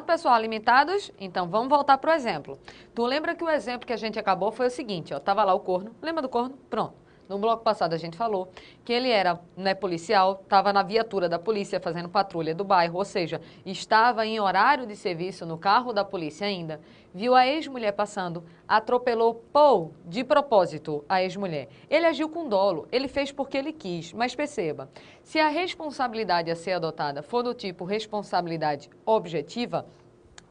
Pronto, pessoal, alimentados? Então vamos voltar para o exemplo. Tu lembra que o exemplo que a gente acabou foi o seguinte, ó, tava lá o corno, lembra do corno? Pronto. No bloco passado a gente falou que ele era, né, policial, estava na viatura da polícia fazendo patrulha do bairro, ou seja, estava em horário de serviço no carro da polícia ainda, viu a ex-mulher passando, atropelou, de propósito, a ex-mulher. Ele agiu com dolo, ele fez porque ele quis, mas perceba, se a responsabilidade a ser adotada for do tipo responsabilidade objetiva,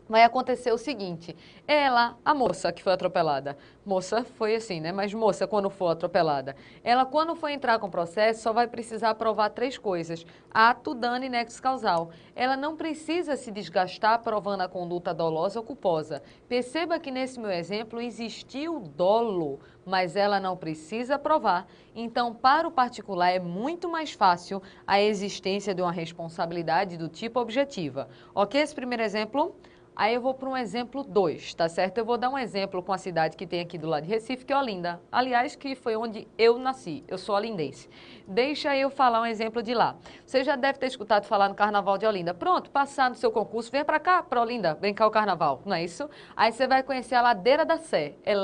vai acontecer o seguinte, ela, a moça que foi atropelada, moça foi assim, né? Mas moça, quando for atropelada, ela quando for entrar com o processo, só vai precisar provar 3 coisas, ato, dano e nexo causal. Ela não precisa se desgastar provando a conduta dolosa ou culposa. Perceba que nesse meu exemplo existiu dolo, mas ela não precisa provar. Então, para o particular, é muito mais fácil a existência de uma responsabilidade do tipo objetiva. Ok, esse primeiro exemplo? Aí eu vou para um exemplo 2, tá certo? Eu vou dar um exemplo com a cidade que tem aqui do lado de Recife, que é Olinda. Aliás, que foi onde eu nasci. Eu sou olindense. Deixa eu falar um exemplo de lá. Você já deve ter escutado falar no Carnaval de Olinda. Pronto, passar no seu concurso, vem para cá, para Olinda, brincar o Carnaval, não é isso? Aí você vai conhecer a Ladeira da Sé. É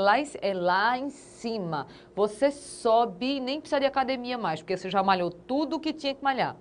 lá em cima. Você sobe e nem precisa de academia mais, porque você já malhou tudo o que tinha que malhar.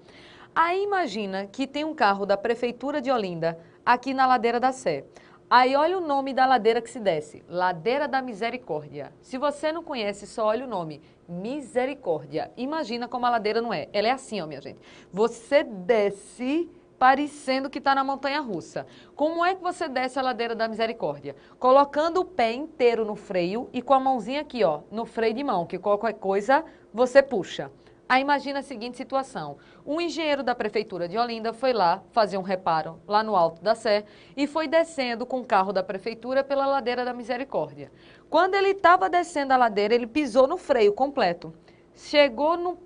Aí imagina que tem um carro da Prefeitura de Olinda aqui na Ladeira da Sé. Aí olha o nome da ladeira que se desce, Ladeira da Misericórdia. Se você não conhece, só olha o nome, Misericórdia. Imagina como a ladeira não é. Ela é assim, ó, minha gente. Você desce parecendo que está na montanha-russa. Como é que você desce a Ladeira da Misericórdia? Colocando o pé inteiro no freio e com a mãozinha aqui, ó, no freio de mão, que qualquer coisa você puxa. Aí imagina a seguinte situação, um engenheiro da Prefeitura de Olinda foi lá fazer um reparo lá no Alto da Sé e foi descendo com o carro da Prefeitura pela Ladeira da Misericórdia. Quando ele estava descendo a ladeira, ele pisou no freio completo. Chegou no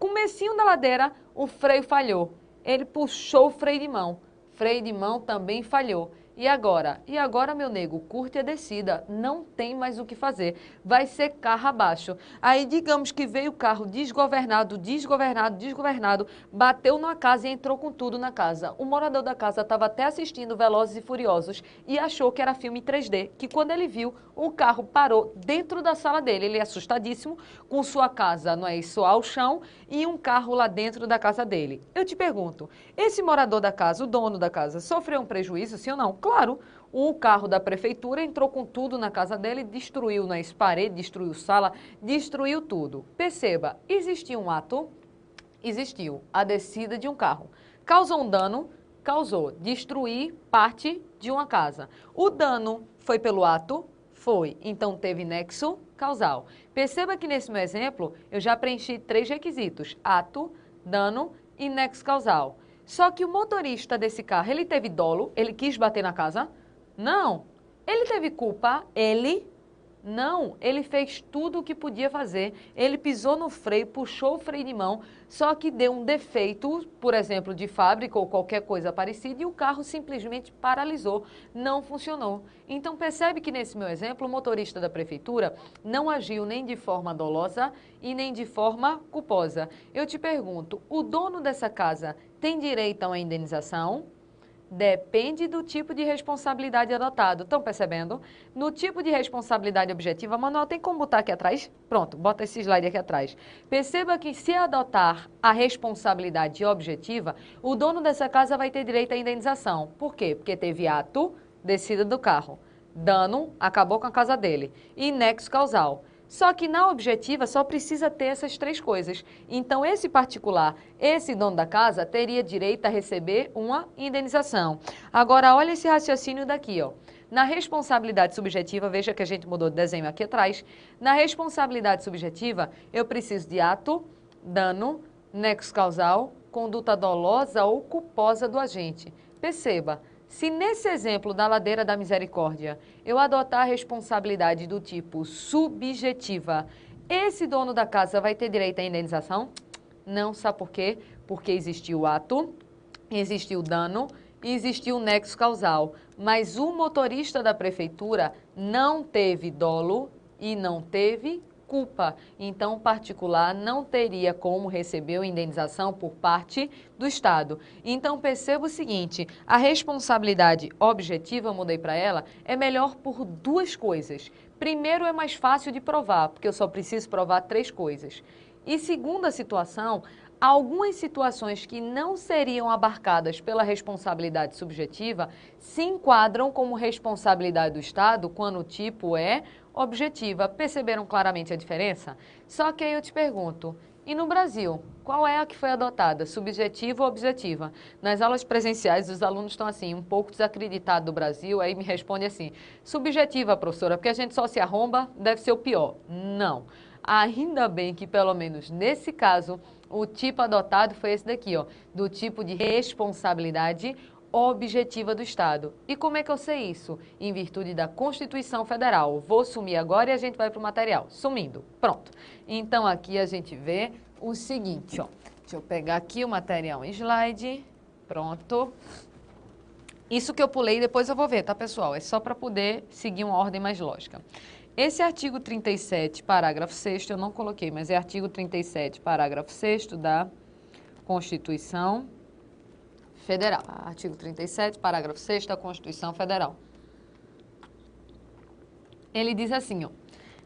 comecinho da ladeira, o freio falhou. Ele puxou o freio de mão também falhou. E agora? E agora, meu nego, curte a descida, não tem mais o que fazer, vai ser carro abaixo. Aí, digamos que veio o carro desgovernado, bateu numa casa e entrou com tudo na casa. O morador da casa estava até assistindo Velozes e Furiosos e achou que era filme 3D, que quando ele viu, o carro parou dentro da sala dele. Ele assustadíssimo, com sua casa, não é isso, ao chão, e um carro lá dentro da casa dele. Eu te pergunto, esse morador da casa, o dono da casa, sofreu um prejuízo, sim ou não? Claro, o carro da prefeitura entrou com tudo na casa dele, destruiu nas paredes, destruiu sala, destruiu tudo. Perceba, existiu um ato, existiu a descida de um carro. Causou um dano? Causou. Destruir parte de uma casa. O dano foi pelo ato? Foi. Então teve nexo causal. Perceba que nesse meu exemplo eu já preenchi 3 requisitos: ato, dano e nexo causal. Só que o motorista desse carro, ele teve dolo? Ele quis bater na casa? Não. Ele teve culpa? Ele? Não. Ele fez tudo o que podia fazer. Ele pisou no freio, puxou o freio de mão, só que deu um defeito, por exemplo, de fábrica ou qualquer coisa parecida, e o carro simplesmente paralisou, não funcionou. Então percebe que nesse meu exemplo, o motorista da prefeitura não agiu nem de forma dolosa e nem de forma culposa. Eu te pergunto, o dono dessa casa tem direito a uma indenização? Depende do tipo de responsabilidade adotado. Estão percebendo? No tipo de responsabilidade objetiva, Manuel, tem como botar aqui atrás? Pronto, bota esse slide aqui atrás. Perceba que se adotar a responsabilidade objetiva, o dono dessa casa vai ter direito à indenização. Por quê? Porque teve ato, descida do carro. Dano, acabou com a casa dele. E nexo causal. Só que na objetiva só precisa ter essas 3 coisas. Então, esse particular, esse dono da casa, teria direito a receber uma indenização. Agora, olha esse raciocínio daqui, ó. Na responsabilidade subjetiva, veja que a gente mudou de desenho aqui atrás. Na responsabilidade subjetiva, eu preciso de ato, dano, nexo causal, conduta dolosa ou culposa do agente. Perceba. Se nesse exemplo da Ladeira da Misericórdia eu adotar a responsabilidade do tipo subjetiva, esse dono da casa vai ter direito à indenização? Não, sabe por quê? Porque existiu o ato, existiu o dano e existiu o nexo causal. Mas o motorista da prefeitura não teve dolo e não teve culpa. Então, o particular não teria como receber a indenização por parte do Estado. Então, perceba o seguinte, a responsabilidade objetiva, eu mudei para ela, é melhor por duas coisas. Primeiro, é mais fácil de provar, porque eu só preciso provar 3 coisas. E segunda situação, algumas situações que não seriam abarcadas pela responsabilidade subjetiva se enquadram como responsabilidade do Estado quando o tipo é objetiva. Perceberam claramente a diferença? Só que aí eu te pergunto, e no Brasil, qual é a que foi adotada, subjetiva ou objetiva? Nas aulas presenciais, os alunos estão assim, um pouco desacreditados do Brasil, aí me responde assim, subjetiva, professora, porque a gente só se arromba, deve ser o pior. Não. Ainda bem que, pelo menos nesse caso, o tipo adotado foi esse daqui, ó, do tipo de responsabilidade objetiva do Estado. E como é que eu sei isso? Em virtude da Constituição Federal. Vou sumir agora e a gente vai para o material. Sumindo. Pronto. Então, aqui a gente vê o seguinte, ó. Deixa eu pegar aqui o material em slide. Pronto. Isso que eu pulei, depois eu vou ver, tá, pessoal? É só para poder seguir uma ordem mais lógica. Esse artigo 37, parágrafo 6º, eu não coloquei, mas é artigo 37, parágrafo 6º da Constituição Federal. Artigo 37, parágrafo 6º da Constituição Federal. Ele diz assim, ó,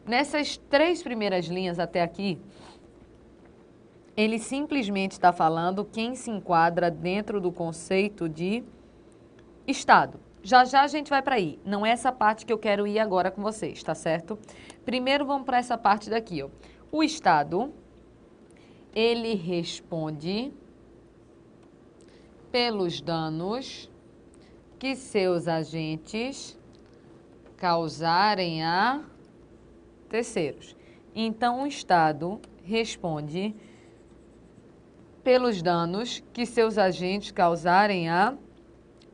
nessas 3 primeiras linhas até aqui, ele simplesmente está falando quem se enquadra dentro do conceito de Estado. Já já a gente vai para aí. Não é essa parte que eu quero ir agora com vocês, tá certo? Primeiro vamos para essa parte daqui, ó. O Estado, ele responde pelos danos que seus agentes causarem a terceiros. Então, o Estado responde pelos danos que seus agentes causarem a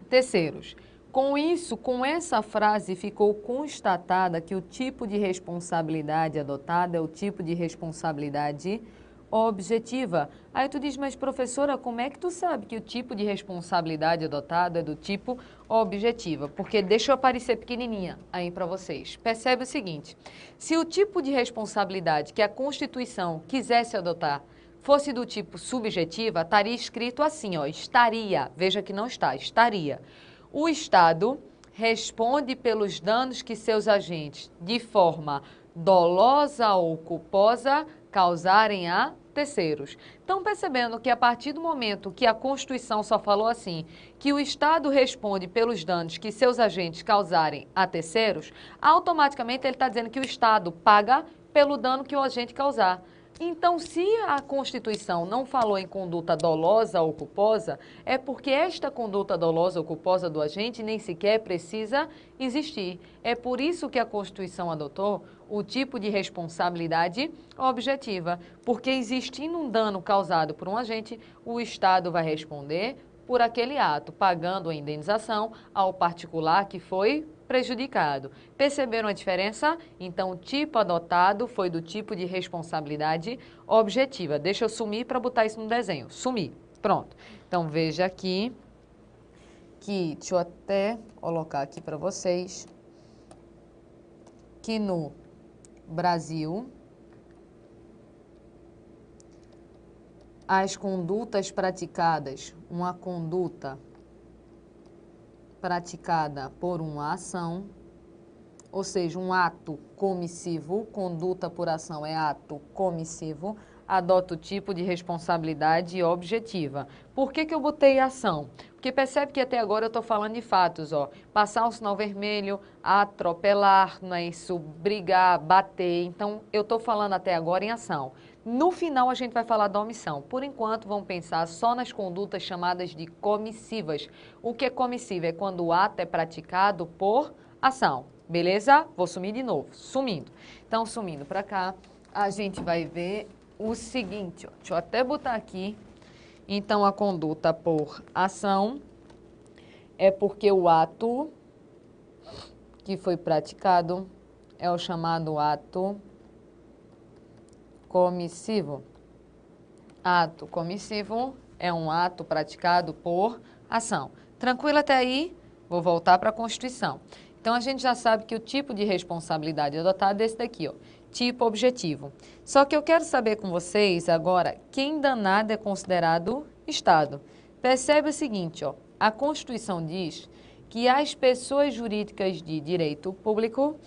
terceiros. Com isso, com essa frase, ficou constatada que o tipo de responsabilidade adotada é o tipo de responsabilidade objetiva. Aí tu diz, mas professora, como é que tu sabe que o tipo de responsabilidade adotada é do tipo objetiva? Porque deixa eu aparecer pequenininha aí para vocês. Percebe o seguinte, se o tipo de responsabilidade que a Constituição quisesse adotar fosse do tipo subjetiva, estaria escrito assim, ó, estaria, veja que não está, estaria. O Estado responde pelos danos que seus agentes, de forma dolosa ou culposa, causarem a terceiros. Estão percebendo que a partir do momento que a Constituição só falou assim, que o Estado responde pelos danos que seus agentes causarem a terceiros, automaticamente ele está dizendo que o Estado paga pelo dano que o agente causar. Então, se a Constituição não falou em conduta dolosa ou culposa, é porque esta conduta dolosa ou culposa do agente nem sequer precisa existir. É por isso que a Constituição adotou o tipo de responsabilidade objetiva, porque existindo um dano causado por um agente, o Estado vai responder por aquele ato, pagando a indenização ao particular que foi prejudicado. Perceberam a diferença? Então, o tipo adotado foi do tipo de responsabilidade objetiva. Deixa eu sumir para botar isso no desenho. Sumir. Pronto. Então, veja aqui que, deixa eu até colocar aqui para vocês, que no Brasil, as condutas praticadas, uma conduta praticada por uma ação, ou seja, um ato comissivo, conduta por ação é ato comissivo, adota o tipo de responsabilidade objetiva. Por que eu botei ação? Porque percebe que até agora eu estou falando de fatos, ó. Passar um sinal vermelho, atropelar, não é isso, brigar, bater. Então, eu estou falando até agora em ação. No final, a gente vai falar da omissão. Por enquanto, vamos pensar só nas condutas chamadas de comissivas. O que é comissivo? É quando o ato é praticado por ação. Beleza? Vou sumir de novo. Sumindo. Então, sumindo para cá, a gente vai ver o seguinte, ó. Deixa eu até botar aqui. Então, a conduta por ação é porque o ato que foi praticado é o chamado ato comissivo. Ato comissivo é um ato praticado por ação. Tranquilo até aí? Vou voltar para a Constituição. Então, a gente já sabe que o tipo de responsabilidade adotado é esse daqui, ó. tipo objetivo. Só que eu quero saber com vocês agora quem danado é considerado Estado. Percebe o seguinte, ó, a Constituição diz que as pessoas jurídicas de direito público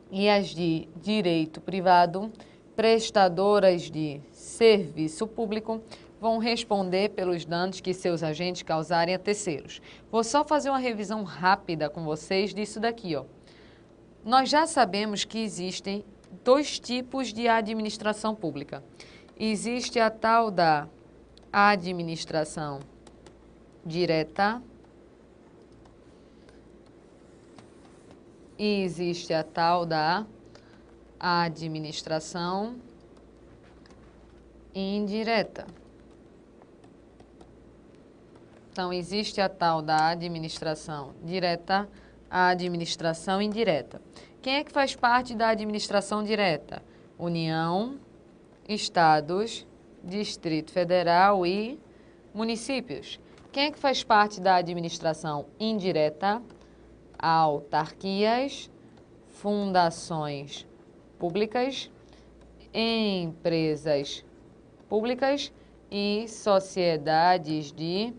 e as de direito privado, prestadoras de serviço público, vão responder pelos danos que seus agentes causarem a terceiros. Vou só fazer uma revisão rápida com vocês disso daqui, ó. Nós já sabemos que existem dois tipos de administração pública. Existe a tal da administração direta e existe a tal da administração indireta. Então, existe a tal da administração direta, a administração indireta. Quem é que faz parte da administração direta? União, estados, Distrito Federal e municípios. Quem é que faz parte da administração indireta? Autarquias, fundações públicas, empresas públicas e sociedades de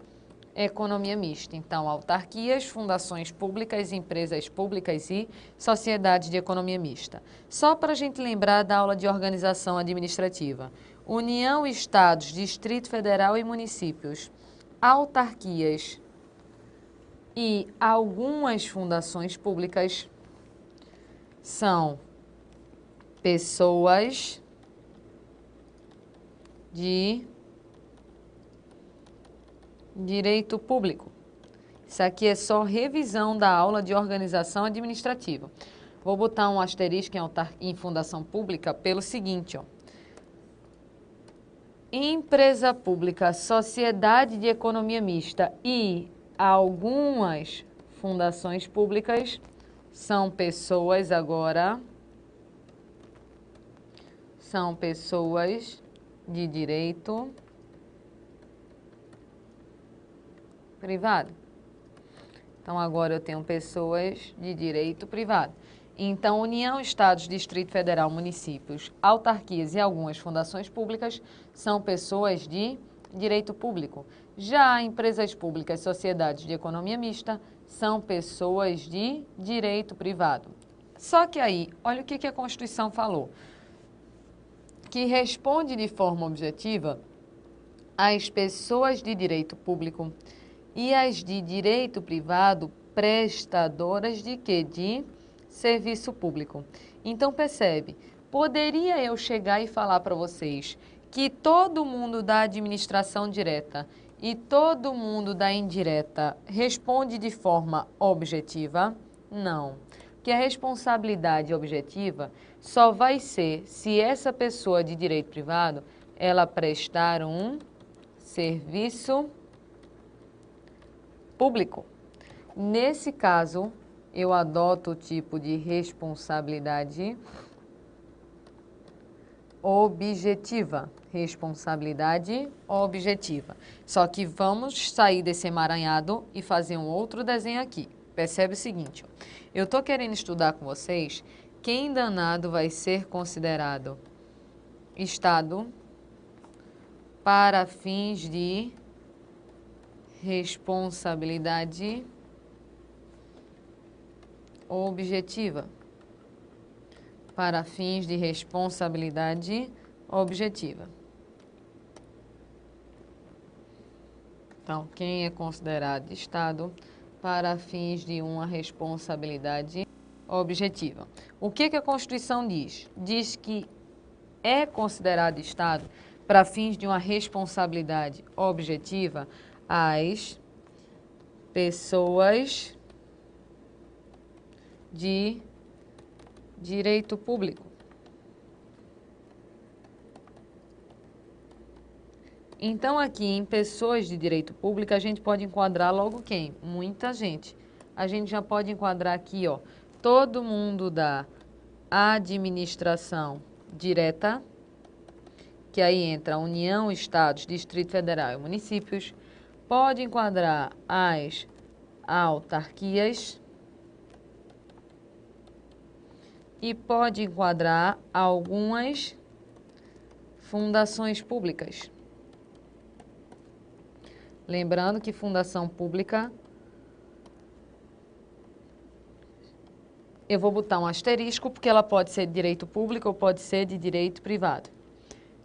economia mista. Então, autarquias, fundações públicas, empresas públicas e sociedades de economia mista. Só para a gente lembrar da aula de organização administrativa. União, estados, Distrito Federal e municípios. Autarquias e algumas fundações públicas são pessoas de direito público. Isso aqui é só revisão da aula de organização administrativa. Vou botar um asterisco em fundação pública pelo seguinte, ó. Empresa pública, sociedade de economia mista e algumas fundações públicas são pessoas agora, são pessoas de direito privado. Então, agora eu tenho pessoas de direito privado. Então, União, Estados, Distrito Federal, municípios, autarquias e algumas fundações públicas são pessoas de direito público. Já empresas públicas, sociedades de economia mista, são pessoas de direito privado. Só que aí, olha o que a Constituição falou. Que responde de forma objetiva às pessoas de direito público e as de direito privado prestadoras de quê? De serviço público. Então, percebe, poderia eu chegar e falar para vocês que todo mundo da administração direta e todo mundo da indireta responde de forma objetiva? Não. Porque a responsabilidade objetiva só vai ser se essa pessoa de direito privado ela prestar um serviço público. Nesse caso, eu adoto o tipo de responsabilidade objetiva. Responsabilidade objetiva. Só que vamos sair desse emaranhado e fazer um outro desenho aqui. Percebe o seguinte, ó. Eu estou querendo estudar com vocês quem danado vai ser considerado Estado para fins de responsabilidade objetiva. Para fins de responsabilidade objetiva. Então, quem é considerado Estado para fins de uma responsabilidade objetiva? O que a Constituição diz? Diz que é considerado Estado para fins de uma responsabilidade objetiva as pessoas de direito público. Então, aqui em pessoas de direito público, a gente pode enquadrar logo quem? Muita gente. A gente já pode enquadrar aqui, ó, todo mundo da administração direta, que aí entra União, Estados, Distrito Federal e municípios. Pode enquadrar as autarquias e pode enquadrar algumas fundações públicas. Lembrando que fundação pública, eu vou botar um asterisco porque ela pode ser de direito público ou pode ser de direito privado.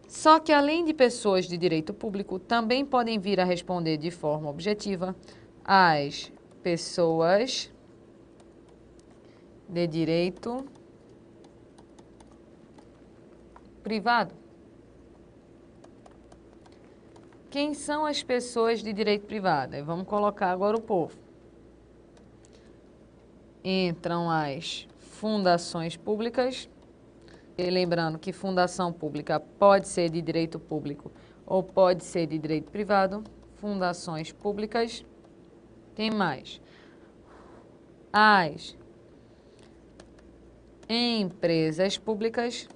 Só que além de pessoas de direito público, também podem vir a responder de forma objetiva as pessoas de direito privado. Quem são as pessoas de direito privado? Vamos colocar agora o povo. Entram as fundações públicas, e lembrando que fundação pública pode ser de direito público ou pode ser de direito privado. Fundações públicas. Quem mais? As empresas públicas.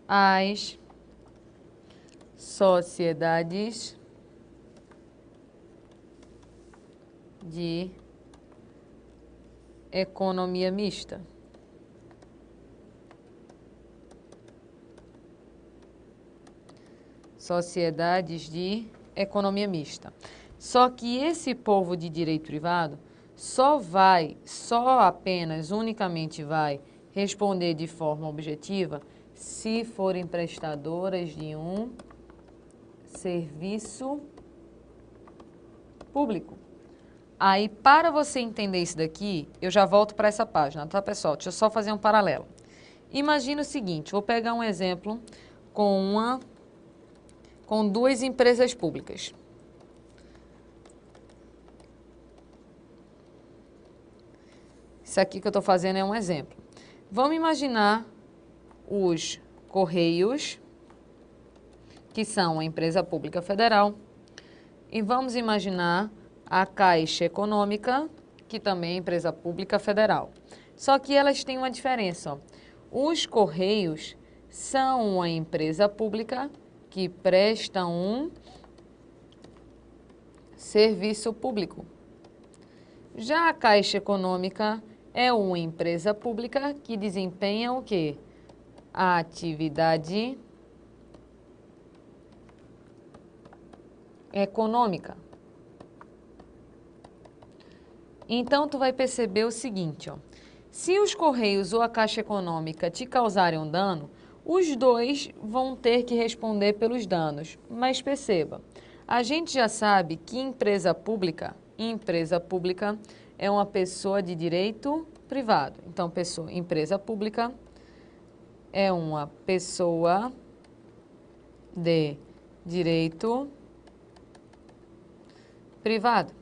As sociedades de economia mista. Sociedades de economia mista. Só que esse povo de direito privado unicamente vai responder de forma objetiva se forem prestadoras de um serviço público. Aí, para você entender isso daqui, eu já volto para essa página, tá, pessoal? Deixa eu só fazer um paralelo. Imagina o seguinte, vou pegar um exemplo com duas empresas públicas. Isso aqui que eu estou fazendo é um exemplo. Vamos imaginar os Correios, que são uma empresa pública federal, e vamos imaginar a Caixa Econômica, que também é empresa pública federal. Só que elas têm uma diferença, ó. Os Correios são uma empresa pública que presta um serviço público. Já a Caixa Econômica é uma empresa pública que desempenha o quê? A atividade econômica. Então, tu vai perceber o seguinte, ó. Se os Correios ou a Caixa Econômica te causarem um dano, os dois vão ter que responder pelos danos. Mas perceba, a gente já sabe que empresa pública é uma pessoa de direito privado. Então, empresa pública é uma pessoa de direito privado.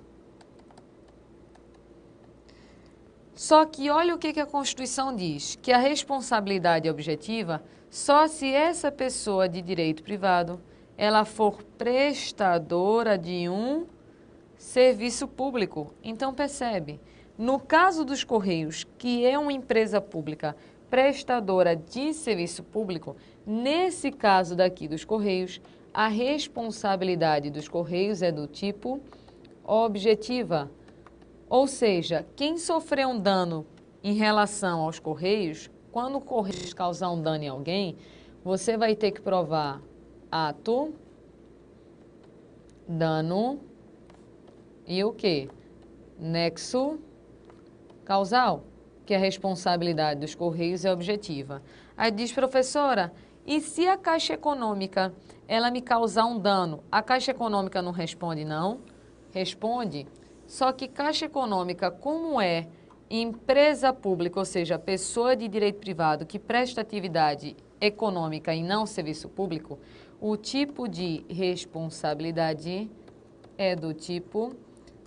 Só que olha o que a Constituição diz, que a responsabilidade é objetiva só se essa pessoa de direito privado ela for prestadora de um serviço público. Então percebe, no caso dos Correios, que é uma empresa pública prestadora de serviço público, nesse caso daqui dos Correios, a responsabilidade dos Correios é do tipo objetiva. Ou seja, quem sofreu um dano em relação aos Correios, quando o Correios causar um dano em alguém, você vai ter que provar ato, dano e o quê? Nexo causal, que a responsabilidade dos Correios é objetiva. Aí diz, professora, e se a Caixa Econômica ela me causar um dano, a Caixa Econômica não responde, não? Responde. Só que Caixa Econômica, como é empresa pública, ou seja, pessoa de direito privado que presta atividade econômica e não serviço público, o tipo de responsabilidade é do tipo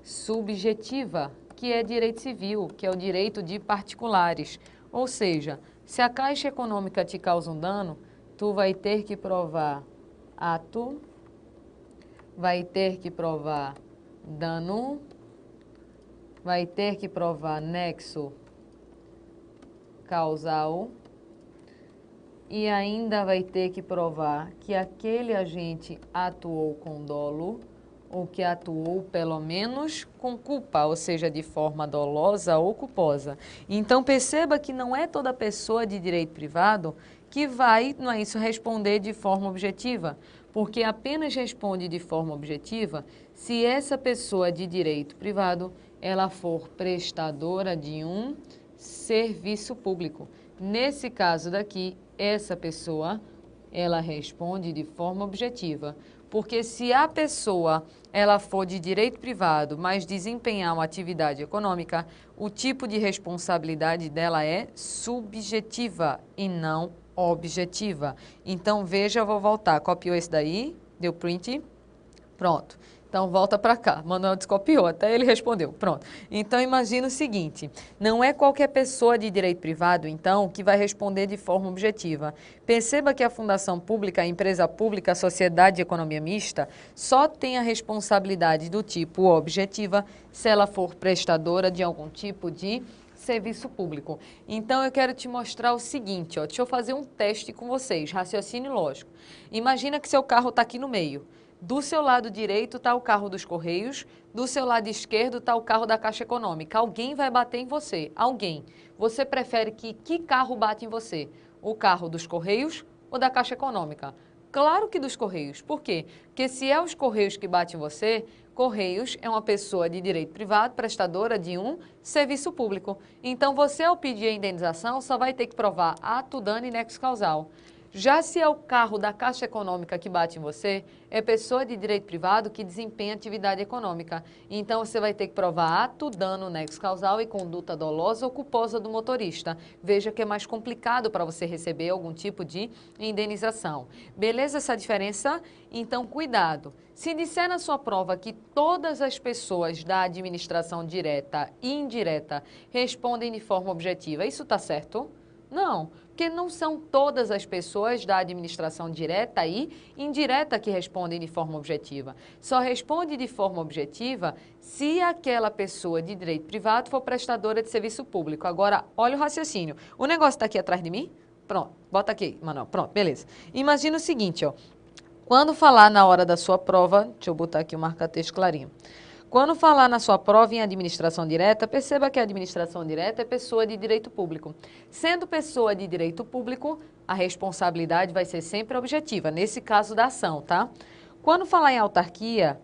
subjetiva, que é direito civil, que é o direito de particulares. Ou seja, se a Caixa Econômica te causa um dano, tu vai ter que provar ato, vai ter que provar dano, vai ter que provar nexo causal e ainda vai ter que provar que aquele agente atuou com dolo ou que atuou pelo menos com culpa, ou seja, de forma dolosa ou culposa. Então perceba que não é toda pessoa de direito privado que vai, não é isso, responder de forma objetiva, porque apenas responde de forma objetiva se essa pessoa de direito privado ela for prestadora de um serviço público. Nesse caso daqui, essa pessoa ela responde de forma objetiva, porque se a pessoa ela for de direito privado, mas desempenhar uma atividade econômica, o tipo de responsabilidade dela é subjetiva e não objetiva. Então, veja, eu vou voltar. Copiou esse daí, deu print, pronto. Então, volta para cá. Manuel descopiou, até ele respondeu. Pronto. Então, imagina o seguinte, não é qualquer pessoa de direito privado, então, que vai responder de forma objetiva. Perceba que a fundação pública, a empresa pública, a sociedade de economia mista, só tem a responsabilidade do tipo objetiva se ela for prestadora de algum tipo de serviço público. Então, eu quero te mostrar o seguinte, ó, deixa eu fazer um teste com vocês, raciocínio lógico. Imagina que seu carro está aqui no meio. Do seu lado direito está o carro dos Correios, do seu lado esquerdo está o carro da Caixa Econômica. Alguém vai bater em você, alguém. Você prefere que carro bate em você? O carro dos Correios ou da Caixa Econômica? Claro que dos Correios. Por quê? Porque se é os Correios que batem em você, Correios é uma pessoa de direito privado, prestadora de um serviço público. Então, você, ao pedir a indenização, só vai ter que provar ato, dano e nexo causal. Já se é o carro da Caixa Econômica que bate em você, é pessoa de direito privado que desempenha atividade econômica. Então, você vai ter que provar ato, dano, nexo causal e conduta dolosa ou culposa do motorista. Veja que é mais complicado para você receber algum tipo de indenização. Beleza essa diferença? Então, cuidado. Se disser na sua prova que todas as pessoas da administração direta e indireta respondem de forma objetiva, isso está certo? Não, porque não são todas as pessoas da administração direta e indireta que respondem de forma objetiva. Só responde de forma objetiva se aquela pessoa de direito privado for prestadora de serviço público. Agora, olha o raciocínio. O negócio está aqui atrás de mim? Pronto, bota aqui, Manuel. Pronto, beleza. Imagina o seguinte, ó. Quando falar na hora da sua prova, deixa eu botar aqui o marca-texto clarinho. Quando falar na sua prova em administração direta, perceba que a administração direta é pessoa de direito público. Sendo pessoa de direito público, a responsabilidade vai ser sempre objetiva, nesse caso da ação, tá? Quando falar em autarquia,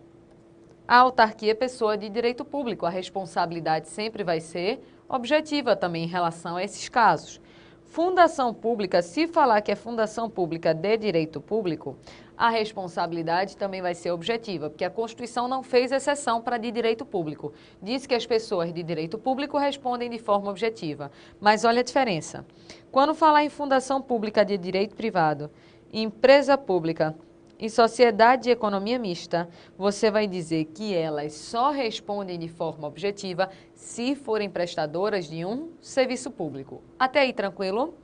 a autarquia é pessoa de direito público, a responsabilidade sempre vai ser objetiva também em relação a esses casos. Fundação pública, se falar que é fundação pública de direito público, a responsabilidade também vai ser objetiva, porque a Constituição não fez exceção para de direito público. Diz que as pessoas de direito público respondem de forma objetiva. Mas olha a diferença. Quando falar em fundação pública de direito privado, empresa pública e sociedade de economia mista, você vai dizer que elas só respondem de forma objetiva se forem prestadoras de um serviço público. Até aí, tranquilo?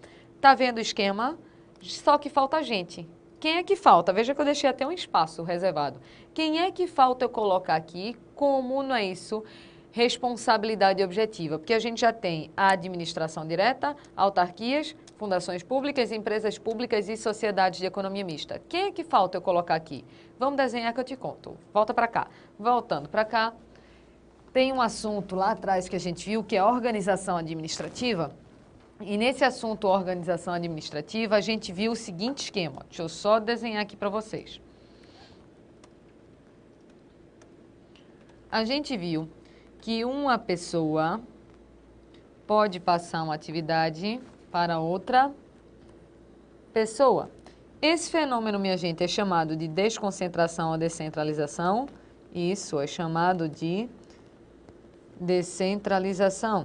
Tá vendo o esquema? Só que falta gente. Quem é que falta? Veja que eu deixei até um espaço reservado. Quem é que falta eu colocar aqui como, não é isso, responsabilidade objetiva? Porque a gente já tem a administração direta, autarquias, fundações públicas, empresas públicas e sociedades de economia mista. Quem é que falta eu colocar aqui? Vamos desenhar que eu te conto. Volta para cá. Voltando para cá, tem um assunto lá atrás que a gente viu, que é a organização administrativa. E nesse assunto organização administrativa, a gente viu o seguinte esquema. Deixa eu só desenhar aqui para vocês. A gente viu que uma pessoa pode passar uma atividade para outra pessoa. Esse fenômeno, minha gente, é chamado de desconcentração ou descentralização. Isso é chamado de descentralização.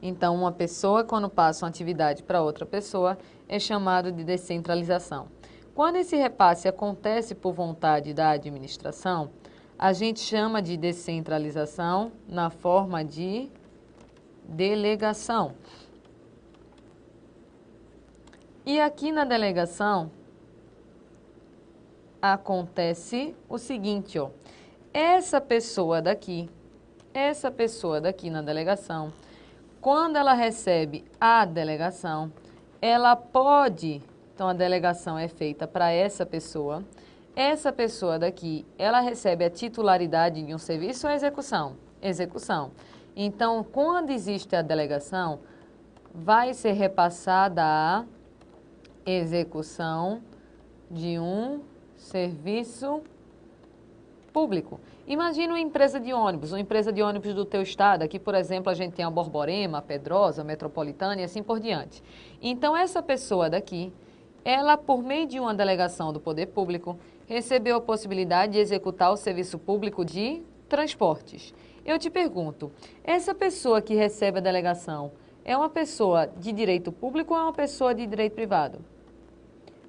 Então, uma pessoa, quando passa uma atividade para outra pessoa, é chamado de descentralização. Quando esse repasse acontece por vontade da administração, a gente chama de descentralização na forma de delegação. E aqui na delegação, acontece o seguinte, ó. Essa pessoa daqui na delegação, quando ela recebe a delegação, ela pode, então a delegação é feita para essa pessoa, Essa pessoa daqui, ela recebe a titularidade de um serviço ou execução? Execução. Então, quando existe a delegação, vai ser repassada a execução de um serviço público. Imagina uma empresa de ônibus do teu estado. Aqui, por exemplo, a gente tem a Borborema, a Pedrosa, a Metropolitana e assim por diante. Então, essa pessoa daqui, ela, por meio de uma delegação do poder público, recebeu a possibilidade de executar o serviço público de transportes. Eu te pergunto, essa pessoa que recebe a delegação é uma pessoa de direito público ou é uma pessoa de direito privado?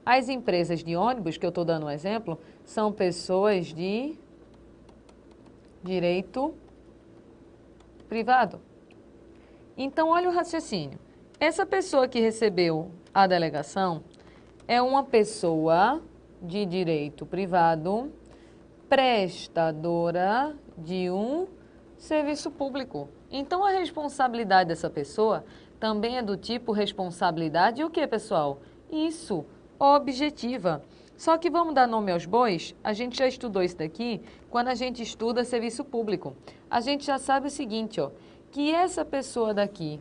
As empresas de ônibus, que eu estou dando um exemplo, são pessoas de direito privado. Então, olha o raciocínio. Essa pessoa que recebeu a delegação é uma pessoa de direito privado, prestadora de um serviço público. Então, a responsabilidade dessa pessoa também é do tipo responsabilidade o quê, pessoal? Isso, objetiva. Só que vamos dar nome aos bois? A gente já estudou isso daqui quando a gente estuda serviço público. A gente já sabe o seguinte, ó, que essa pessoa daqui,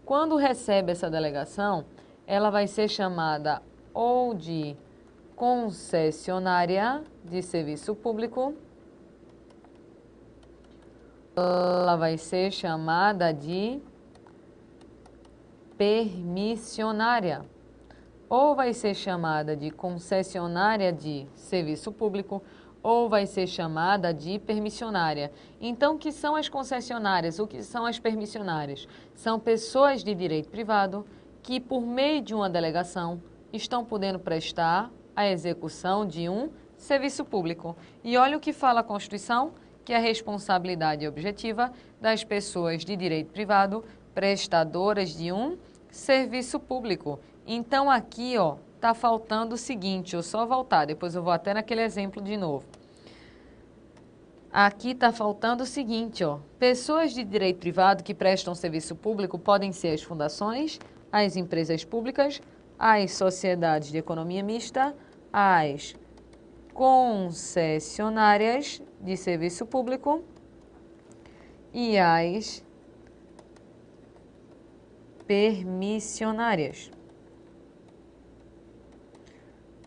quando recebe essa delegação, ela vai ser chamada ou de concessionária de serviço público, ela vai ser chamada de permissionária, ou vai ser chamada de concessionária de serviço público, ou vai ser chamada de permissionária. Então, o que são as concessionárias? O que são as permissionárias? São pessoas de direito privado que, por meio de uma delegação, estão podendo prestar a execução de um serviço público. E olha o que fala a Constituição, que é a responsabilidade objetiva das pessoas de direito privado prestadoras de um serviço público. Então, aqui, ó, tá faltando o seguinte, eu só voltar, depois eu vou até naquele exemplo de novo. Aqui tá faltando o seguinte, ó, pessoas de direito privado que prestam serviço público podem ser as fundações, as empresas públicas, as sociedades de economia mista, as concessionárias de serviço público e as permissionárias.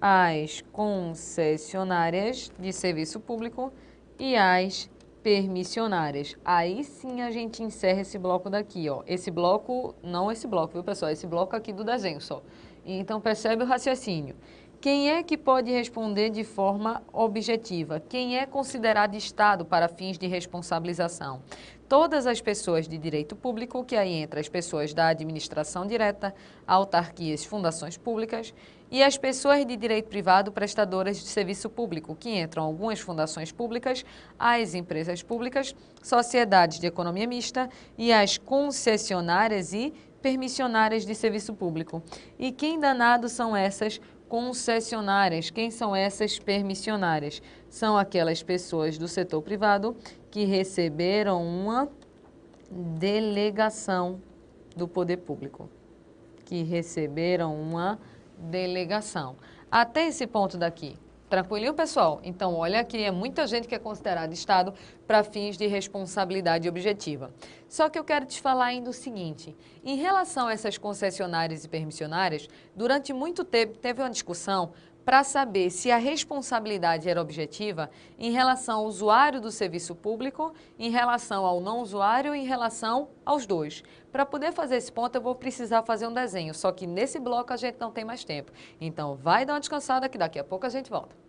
As concessionárias de serviço público e as permissionárias. Aí sim a gente encerra esse bloco daqui, ó. Esse bloco, não esse bloco, viu, pessoal? Esse bloco aqui do desenho só. Então, percebe o raciocínio. Quem é que pode responder de forma objetiva? Quem é considerado Estado para fins de responsabilização? Todas as pessoas de direito público, que aí entra as pessoas da administração direta, autarquias, fundações públicas, e as pessoas de direito privado prestadoras de serviço público, que entram algumas fundações públicas, as empresas públicas, sociedades de economia mista e as concessionárias e permissionárias de serviço público. E quem danado são essas concessionárias? Quem são essas permissionárias? São aquelas pessoas do setor privado que receberam uma delegação do poder público. Que receberam uma delegação. Até esse ponto daqui. Tranquilinho, pessoal? Então, olha aqui, é muita gente que é considerada Estado para fins de responsabilidade objetiva. Só que eu quero te falar ainda o seguinte, em relação a essas concessionárias e permissionárias, durante muito tempo teve uma discussão para saber se a responsabilidade era objetiva em relação ao usuário do serviço público, em relação ao não usuário, em relação aos dois. Para poder fazer esse ponto, eu vou precisar fazer um desenho, só que nesse bloco a gente não tem mais tempo. Então, vai dar uma descansada que daqui a pouco a gente volta.